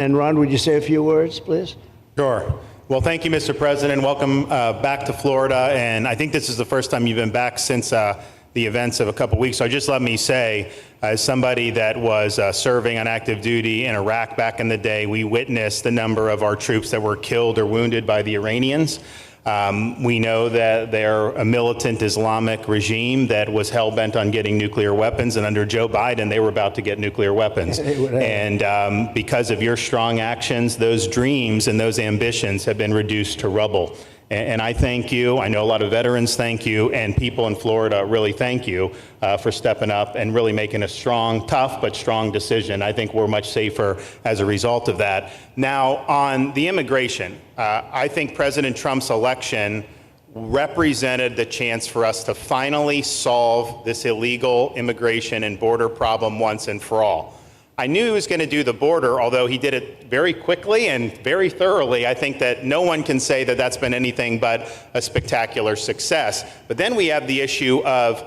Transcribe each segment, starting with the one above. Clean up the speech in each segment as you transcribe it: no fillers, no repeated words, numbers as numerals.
And Ron, would you say a few words, please? Sure. Well, thank you, Mr. President. Welcome back to Florida. And I think this is the first time you've been back since the events of a couple weeks. So just let me say, as somebody that was serving on active duty in Iraq back in the day, we witnessed the number of our troops that were killed or wounded by the Iranians. We know that they're a militant Islamic regime that was hell-bent on getting nuclear weapons, and under Joe Biden, they were about to get nuclear weapons. And because of your strong actions, those dreams and those ambitions have been reduced to rubble. And I thank you. I know a lot of veterans thank you, and people in Florida really thank you for stepping up and really making a strong, tough, but strong decision. I think we're much safer as a result of that. Now, on the immigration, I think President Trump's election represented the chance for us to finally solve this illegal immigration and border problem once and for all. I knew he was going to do the border, although he did it very quickly and very thoroughly. I think that no one can say that that's been anything but a spectacular success. But then we have the issue of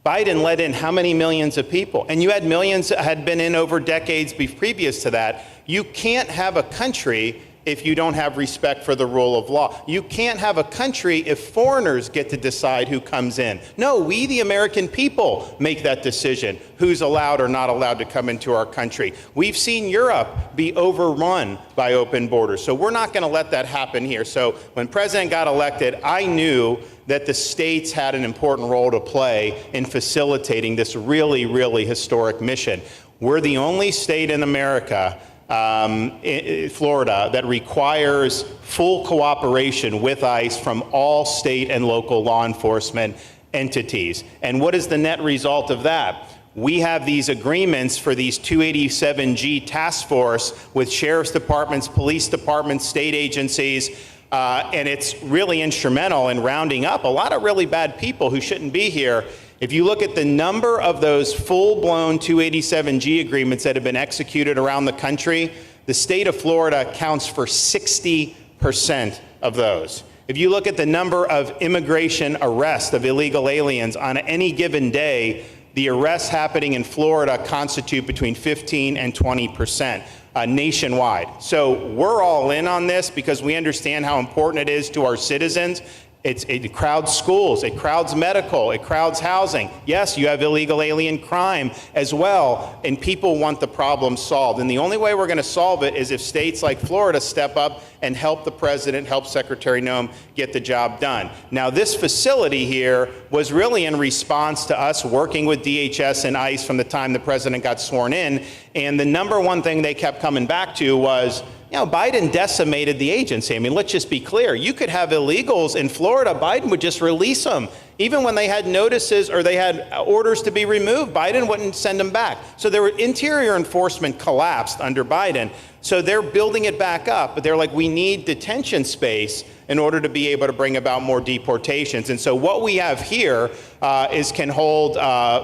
Biden let in how many millions of people? And you had millions that had been in over decades previous to that. You can't have a country if you don't have respect for the rule of law. You can't have a country if foreigners get to decide who comes in. No, we, the American people, make that decision, who's allowed or not allowed to come into our country. We've seen Europe be overrun by open borders, so we're not gonna let that happen here. So when President got elected, I knew that the states had an important role to play in facilitating this really, really historic mission. We're the only state in America Florida that requires full cooperation with ICE from all state and local law enforcement entities. And what is the net result of that? We have these agreements for these 287G task force with sheriff's departments, police departments, state agencies, and it's really instrumental in rounding up a lot of really bad people who shouldn't be here. If you look at the number of those full-blown 287G agreements that have been executed around the country, the state of Florida counts for 60% of those. If you look at the number of immigration arrests of illegal aliens on any given day, the arrests happening in Florida constitute between 15 and 20%. Nationwide. So we're all in on this because we understand how important it is to our citizens. It crowds schools, it crowds medical, it crowds housing. Yes, you have illegal alien crime as well, and people want the problem solved. And the only way we're going to solve it is if states like Florida step up and help the president, help Secretary Noem get the job done. Now, this facility here was really in response to us working with DHS and ICE from the time the president got sworn in, and the number one thing they kept coming back to was, you know, Biden decimated the agency. I mean, let's just be clear. You could have illegals in Florida. Biden would just release them. Even when they had notices or they had orders to be removed, Biden wouldn't send them back. So their interior enforcement collapsed under Biden. So they're building it back up, but they're like, we need detention space in order to be able to bring about more deportations. And so what we have here can hold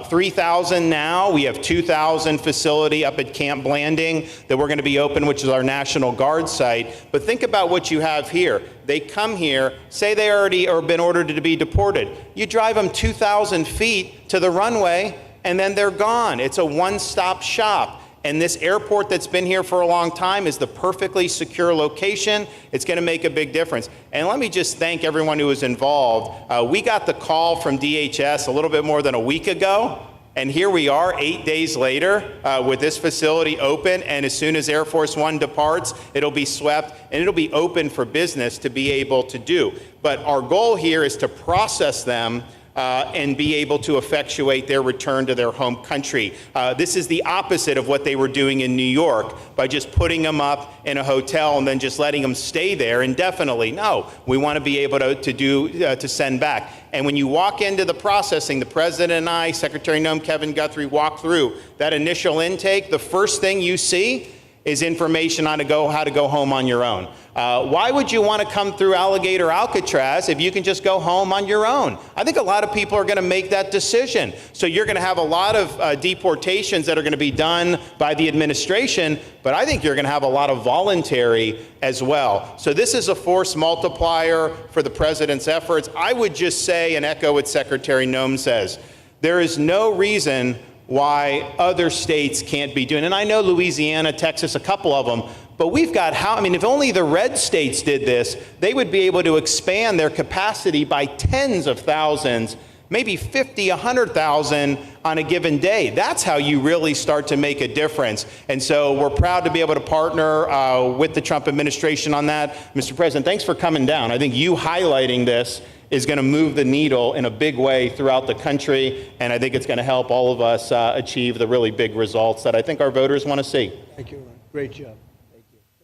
3,000 now. We have 2,000 facility up at Camp Blanding that we're going to be open, which is our National Guard site. But think about what you have here. They come here, say they already or been ordered to be deported. You drive them 2,000 feet to the runway, and then they're gone. It's a one-stop shop. And this airport that's been here for a long time is the perfectly secure location. It's going to make a big difference. And let me just thank everyone who was involved. We got the call from DHS a little bit more than a week ago. And here we are 8 days later with this facility open. And as soon as Air Force One departs, it'll be swept and it'll be open for business to be able to do. But our goal here is to process them and be able to effectuate their return to their home country. This is the opposite of what they were doing in New York by just putting them up in a hotel and then just letting them stay there indefinitely. No, we want to be able to send back. And when you walk into the processing, the president and I, Secretary Noem, Kevin Guthrie, walk through that initial intake, the first thing you see is information on how to go home on your own. Why would you want to come through Alligator, Alcatraz if you can just go home on your own? I think a lot of people are going to make that decision. So you're going to have a lot of deportations that are going to be done by the administration, but I think you're going to have a lot of voluntary as well. So this is a force multiplier for the president's efforts. I would just say and echo what Secretary Noem says. There is no reason why other states can't be doing, and I know Louisiana, Texas, a couple of them, But we've got how, I mean, if only the red states did this, they would be able to expand their capacity by tens of thousands, maybe 50, 100,000 on a given day. That's how you really start to make a difference. And so we're proud to be able to partner with the Trump administration on that. Mr. President, thanks for coming down. I think you highlighting this is going to move the needle in a big way throughout the country, and I think it's going to help all of us achieve the really big results that I think our voters want to see. Thank you, Ron. Great job.